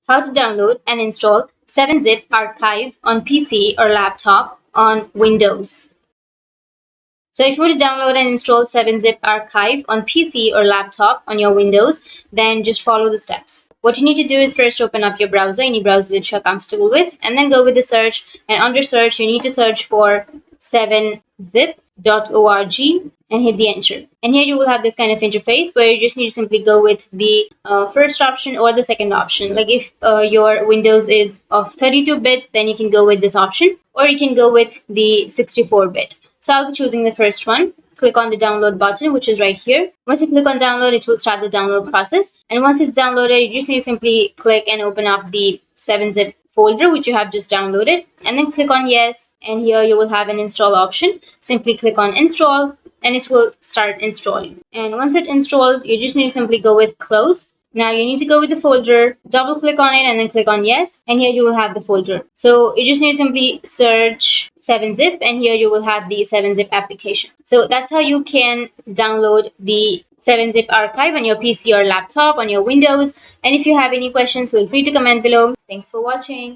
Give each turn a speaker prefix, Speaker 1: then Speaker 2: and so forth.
Speaker 1: how to download and install 7-zip archive on PC or laptop on Windows. So if you want to download and install 7-zip archive on PC or laptop on your Windows, then just follow the steps. What you need to do is first open up your browser, any browser that you're comfortable with, and then go with the search. And under search, you need to search for 7zip.org and hit the enter. And here you will have this kind of interface where you just need to simply go with the first option or the second option. Like if your Windows is of 32-bit, then you can go with this option, or you can go with the 64-bit. So I'll be choosing the first one. Click on the download button, which is right here. Once you click on download, it will start the download process. And once it's downloaded, you just need to simply click and open up the 7-zip folder which you have just downloaded, and then click on yes. And here you will have an install option. Simply click on install and it will start installing. And once it's installed, you just need to simply go with close. Now you need to go with the folder, double click on it and then click on yes, and here you will have the folder. So you just need to simply search 7-zip and here you will have the 7-zip application. So that's how you can download the 7-zip archive on your PC or laptop, on your Windows. And if you have any questions, feel free to comment below. Thanks for watching.